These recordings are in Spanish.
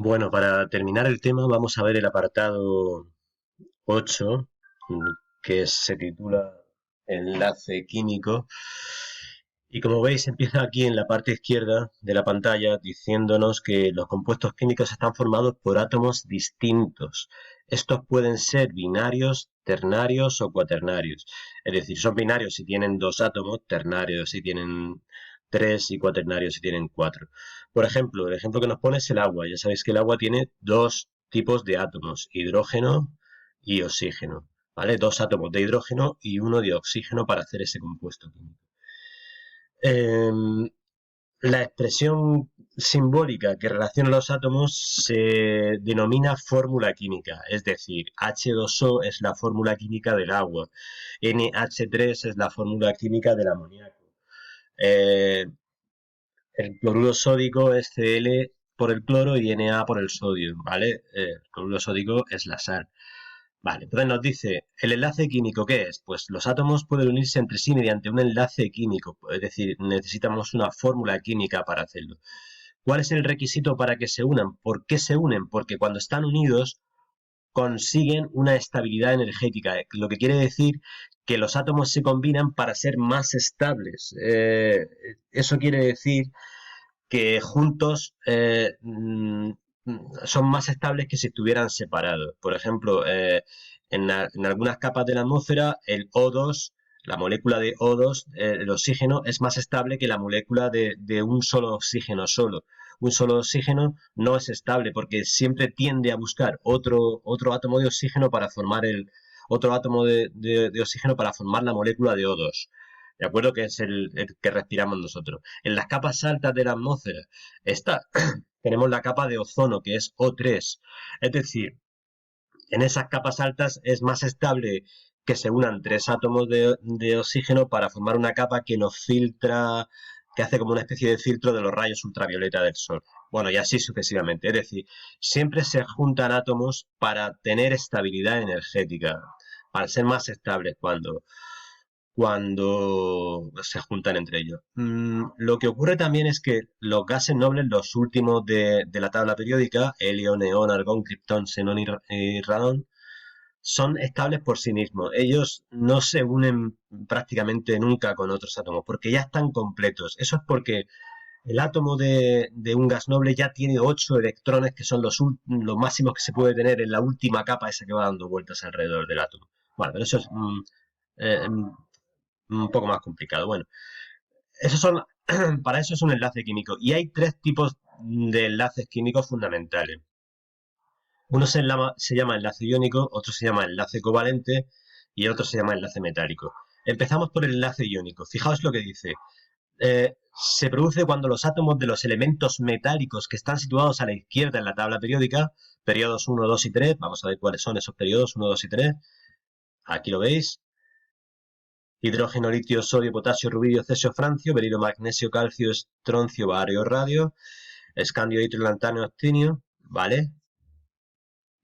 Bueno, para terminar el tema vamos a ver el apartado 8, que se titula Enlace químico. Y como veis, empieza aquí en la parte izquierda de la pantalla diciéndonos que los compuestos químicos están formados por átomos distintos. Estos pueden ser binarios, ternarios o cuaternarios. Es decir, son binarios si tienen dos átomos, ternarios si tienen tres y cuaternarios si tienen cuatro. Por ejemplo, el ejemplo que nos pone es el agua. Ya sabéis que el agua tiene dos tipos de átomos, hidrógeno y oxígeno. ¿Vale? Dos átomos de hidrógeno y uno de oxígeno para hacer ese compuesto químico. Eh, la expresión simbólica que relaciona los átomos se denomina fórmula química, es decir, H2O es la fórmula química del agua, NH3 es la fórmula química del amoníaco. Eh, el cloruro sódico es Cl por el cloro y Na por el sodio, ¿vale? El cloruro sódico es la sal. Vale, entonces nos dice, ¿el enlace químico qué es? Pues los átomos pueden unirse entre sí mediante un enlace químico, es decir, necesitamos una fórmula química para hacerlo. ¿Cuál es el requisito para que se unan? ¿Por qué se unen? Porque cuando están unidos consiguen una estabilidad energética, lo que quiere decir que los átomos se combinan para ser más estables. Eso quiere decir que juntos son más estables que si estuvieran separados. Por ejemplo, en algunas capas de la atmósfera, el O2, la molécula de O2, el oxígeno, es más estable que la molécula de un solo oxígeno solo. Un solo oxígeno no es estable porque siempre tiende a buscar otro átomo de oxígeno para formar otro átomo de oxígeno para formar la molécula de O2. ¿De acuerdo? Que es el que respiramos nosotros. En las capas altas de la atmósfera está, tenemos la capa de ozono, que es O3. Es decir, en esas capas altas es más estable que se unan tres átomos de oxígeno para formar una capa que nos filtra, que hace como una especie de filtro de los rayos ultravioleta del Sol. Bueno, y así sucesivamente. Es decir, siempre se juntan átomos para tener estabilidad energética, para ser más estables cuando se juntan entre ellos. Lo que ocurre también es que los gases nobles, los últimos de la tabla periódica, helio, neón, argón, criptón, xenón y radón, son estables por sí mismos. Ellos no se unen prácticamente nunca con otros átomos porque ya están completos. Eso es porque el átomo de un gas noble ya tiene 8 electrones que son los máximos que se puede tener en la última capa esa que va dando vueltas alrededor del átomo. Bueno, pero eso es eh, un poco más complicado. Bueno, esos son, para eso es un enlace químico. Y hay tres tipos de enlaces químicos fundamentales. Uno se llama enlace iónico, otro se llama enlace covalente y el otro se llama enlace metálico. Empezamos por el enlace iónico. Fijaos lo que dice. Se produce cuando los átomos de los elementos metálicos que están situados a la izquierda en la tabla periódica, periodos 1, 2 y 3, vamos a ver cuáles son esos periodos 1, 2 y 3, aquí lo veis, hidrógeno, litio, sodio, potasio, rubidio, cesio, francio, berilo, magnesio, calcio, estroncio, bario, radio, escandio, itrio, lantano, actinio, ¿vale?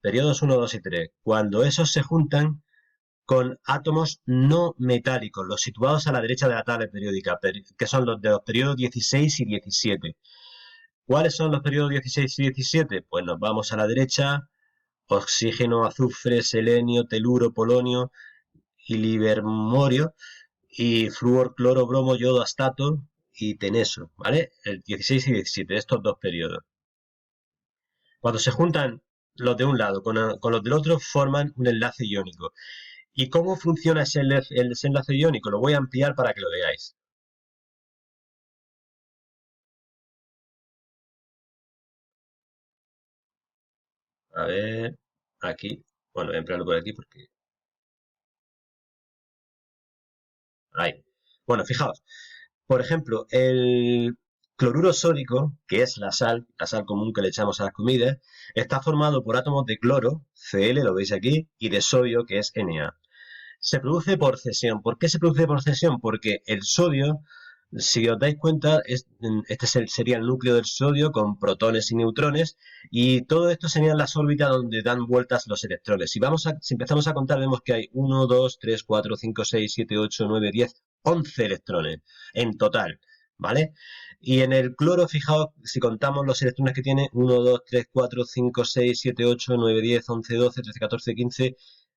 Periodos 1, 2 y 3. Cuando esos se juntan con átomos no metálicos, los situados a la derecha de la tabla periódica, que son los de los periodos 16 y 17. ¿Cuáles son los periodos 16 y 17? Pues nos vamos a la derecha, oxígeno, azufre, selenio, teluro, polonio y livermorio, y flúor, cloro, bromo, yodo, astato y teneso, ¿vale? El 16 y 17, estos dos periodos. Cuando se juntan los de un lado con los del otro, forman un enlace iónico. ¿Y cómo funciona ese enlace iónico? Lo voy a ampliar para que lo veáis. A ver, aquí. Bueno, voy a ampliarlo por aquí porque... Ahí. Bueno, fijaos. Por ejemplo, el cloruro sódico, que es la sal común que le echamos a las comidas, está formado por átomos de cloro, Cl, lo veis aquí, y de sodio, que es Na. Se produce por cesión. ¿Por qué se produce por cesión? Porque el sodio, si os dais cuenta, este sería el núcleo del sodio con protones y neutrones, y todo esto serían las órbitas donde dan vueltas los electrones. Si empezamos a contar, vemos que hay 1, 2, 3, 4, 5, 6, 7, 8, 9, 10, 11 electrones en total, ¿vale? Y en el cloro, fijaos, si contamos los electrones que tiene, 1, 2, 3, 4, 5, 6, 7, 8, 9, 10, 11, 12, 13, 14, 15,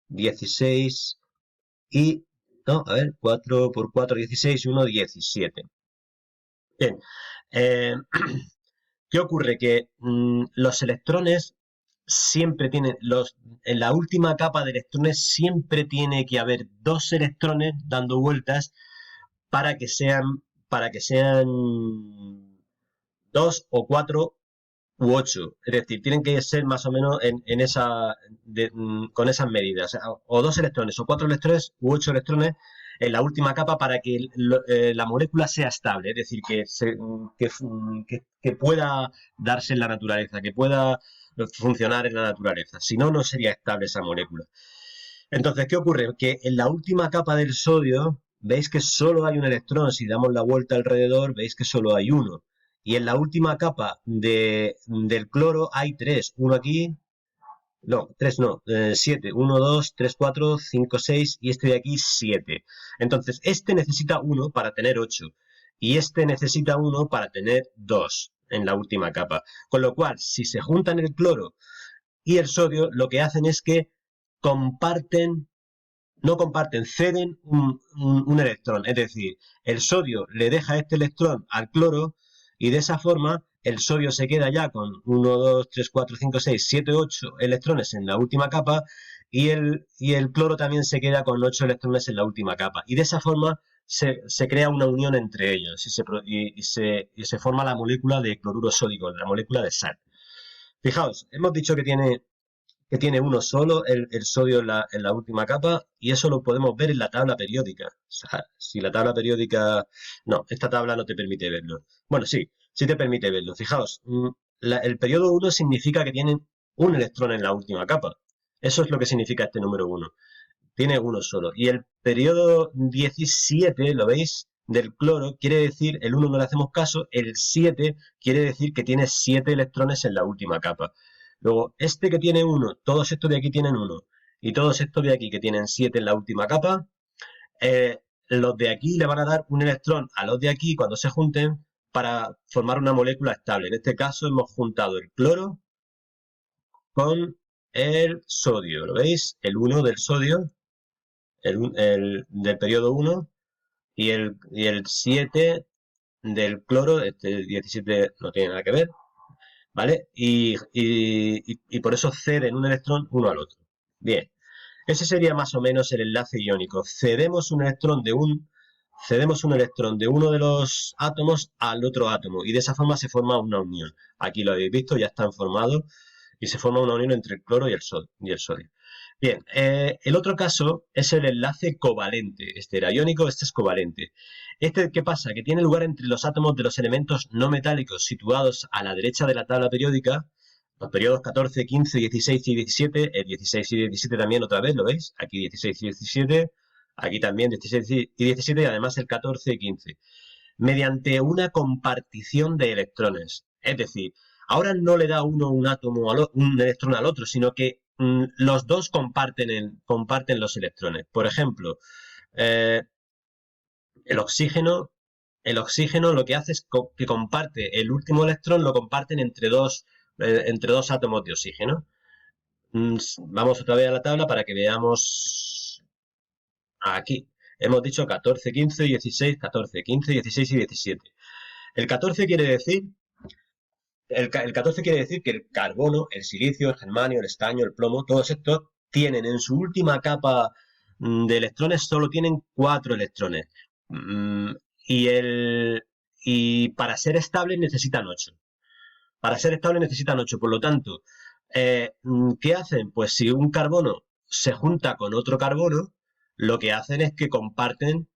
16 y... No, a ver, 4 por 4, 16 y 1, 17. Bien, eh, ¿qué ocurre? Que los electrones siempre tienen, en la última capa de electrones siempre tiene que haber dos electrones dando vueltas para que sean, para que sean dos o cuatro u 8. Es decir, tienen que ser más o menos en esa, con esas medidas. O dos electrones, o cuatro electrones, u 8 electrones en la última capa para que la molécula sea estable. Es decir, que pueda darse en la naturaleza, que pueda funcionar en la naturaleza. Si no, no sería estable esa molécula. Entonces, ¿qué ocurre? Que en la última capa del sodio, veis que solo hay un electrón. Si damos la vuelta alrededor, veis que solo hay uno. Y en la última capa del cloro hay tres. Uno aquí, no, tres no, siete. Uno, dos, tres, cuatro, cinco, seis y este de aquí, siete. Entonces, este necesita uno para tener ocho. Y este necesita uno para tener dos en la última capa. Con lo cual, si se juntan el cloro y el sodio, lo que hacen es que comparten no comparten, ceden un electrón. Es decir, el sodio le deja este electrón al cloro y de esa forma el sodio se queda ya con 1, 2, 3, 4, 5, 6, 7, 8 electrones en la última capa y el cloro también se queda con 8 electrones en la última capa. Y de esa forma se crea una unión entre ellos y se forma la molécula de cloruro sódico, la molécula de sal. Fijaos, hemos dicho que tiene uno solo, el sodio en la última capa, y eso lo podemos ver en la tabla periódica. O sea, si la tabla periódica... No, esta tabla no te permite verlo. Bueno, sí, sí te permite verlo. Fijaos, el periodo 1 significa que tienen un electrón en la última capa. Eso es lo que significa este número 1. Tiene uno solo. Y el periodo 17, ¿lo veis? Del cloro, quiere decir, el 1 no le hacemos caso, el 7 quiere decir que tiene 7 electrones en la última capa. Luego, este que tiene 1, todos estos de aquí tienen 1, y todos estos de aquí que tienen 7 en la última capa, los de aquí le van a dar un electrón a los de aquí cuando se junten para formar una molécula estable. En este caso hemos juntado el cloro con el sodio, ¿lo veis? El 1 del sodio, del periodo 1, y el 7 del cloro, este 17 no tiene nada que ver, ¿vale? Y por eso ceden un electrón uno al otro. Bien, ese sería más o menos el enlace iónico. Cedemos un electrón de uno de los átomos al otro átomo y de esa forma se forma una unión. Aquí lo habéis visto, ya están formados y se forma una unión entre el cloro y el sodio. Bien, el otro caso es el enlace covalente. Este era iónico, este es covalente. Este, ¿qué pasa? Que tiene lugar entre los átomos de los elementos no metálicos situados a la derecha de la tabla periódica, los periodos 14, 15, 16 y 17, el 16 y 17 también otra vez, ¿lo veis? Aquí 16 y 17, aquí también 16 y 17 y además el 14 y 15. Mediante una compartición de electrones. Es decir, ahora no le da uno un átomo un electrón al otro, sino que los dos comparten los electrones. Por ejemplo, eh, el oxígeno, el oxígeno lo que hace es que comparte el último electrón, lo comparten entre dos átomos de oxígeno. Vamos otra vez a la tabla para que veamos aquí. Hemos dicho 14, 15, 16, 14, 15, 16 y 17. El 14 quiere decir el 14 quiere decir que el carbono, el silicio, el germanio, el estaño, el plomo, todos estos tienen en su última capa de electrones, solo tienen 4 electrones. Mm, y, y para ser estables necesitan 8. Para ser estables necesitan 8. Por lo tanto, ¿qué hacen? Pues si un carbono se junta con otro carbono, lo que hacen es que comparten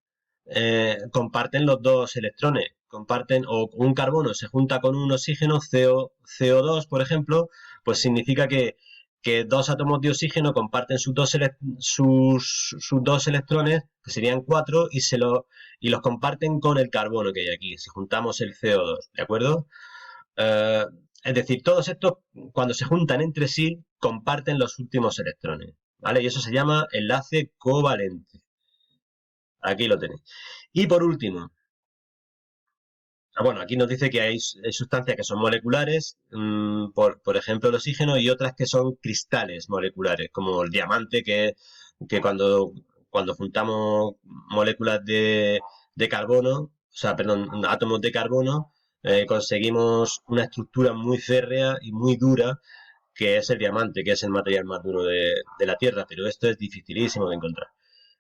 los dos electrones. Comparten, o un carbono se junta con un oxígeno, CO2, por ejemplo, pues significa que dos átomos de oxígeno comparten sus dos electrones, que serían 4, y los comparten con el carbono que hay aquí, si juntamos el CO2, ¿de acuerdo? Eh, es decir, todos estos, cuando se juntan entre sí, comparten los últimos electrones, ¿vale? Y eso se llama enlace covalente. Aquí lo tenéis. Y por último, Bueno, aquí nos dice que hay sustancias que son moleculares, por ejemplo el oxígeno, y otras que son cristales moleculares, como el diamante, que cuando juntamos moléculas de carbono, o sea, perdón, átomos de carbono, conseguimos una estructura muy férrea y muy dura, que es el diamante, que es el material más duro de la Tierra, pero esto es dificilísimo de encontrar.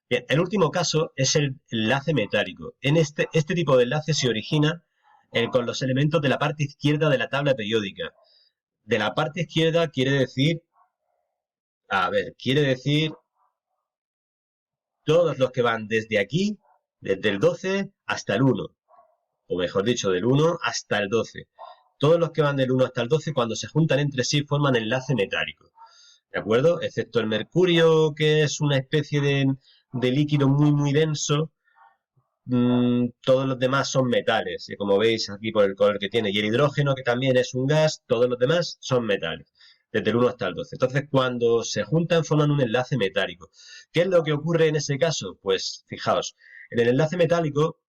Bien, el último caso es el enlace metálico. Este tipo de enlace se origina con los elementos de la parte izquierda de la tabla periódica. De la parte izquierda quiere decir todos los que van desde aquí, desde el 12 hasta el 1, o mejor dicho, del 1 hasta el 12. Todos los que van del 1 hasta el 12, cuando se juntan entre sí, forman enlace metálico. ¿De acuerdo? Excepto el mercurio, que es una especie de líquido muy, muy denso. Todos los demás son metales, y como veis aquí por el color que tiene, y el hidrógeno, que también es un gas, todos los demás son metales, desde el 1 hasta el 12. Entonces, cuando se juntan, forman un enlace metálico. ¿Qué es lo que ocurre en ese caso? Pues fijaos, en el enlace metálico,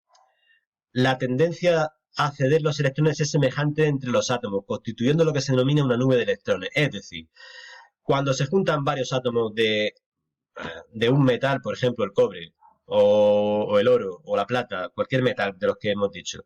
la tendencia a ceder los electrones es semejante entre los átomos, constituyendo lo que se denomina una nube de electrones. Es decir, cuando se juntan varios átomos de un metal, por ejemplo el cobre o el oro o la plata, cualquier metal de los que hemos dicho,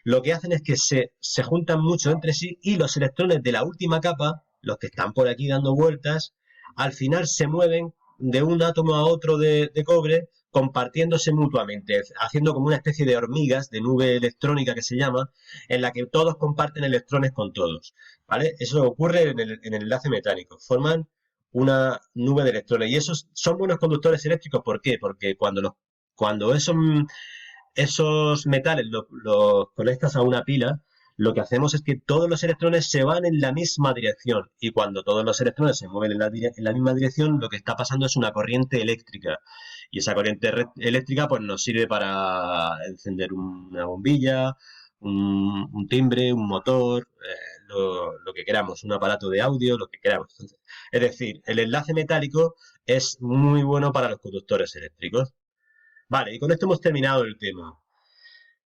lo que hacen es que se juntan mucho entre sí y los electrones de la última capa, los que están por aquí dando vueltas, al final se mueven de un átomo a otro de cobre, compartiéndose mutuamente, haciendo como una especie de hormigas, de nube electrónica que se llama, en la que todos comparten electrones con todos. ¿Vale? Eso ocurre en el enlace metálico. Forman una nube de electrones. Y esos son buenos conductores eléctricos. ¿Por qué? Porque cuando esos metales los conectas a una pila, lo que hacemos es que todos los electrones se van en la misma dirección. Y cuando todos los electrones se mueven en la misma dirección, lo que está pasando es una corriente eléctrica. Y esa corriente eléctrica pues nos sirve para encender una bombilla, un timbre, un motor, lo que queramos, un aparato de audio, lo que queramos. Entonces, es decir, el enlace metálico es muy bueno para los conductores eléctricos. Vale, y con esto hemos terminado el tema.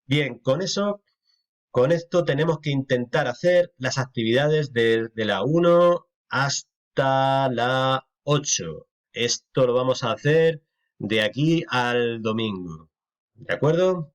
Bien, con esto tenemos que intentar hacer las actividades de la 1 hasta la 8. Esto lo vamos a hacer de aquí al domingo. ¿De acuerdo?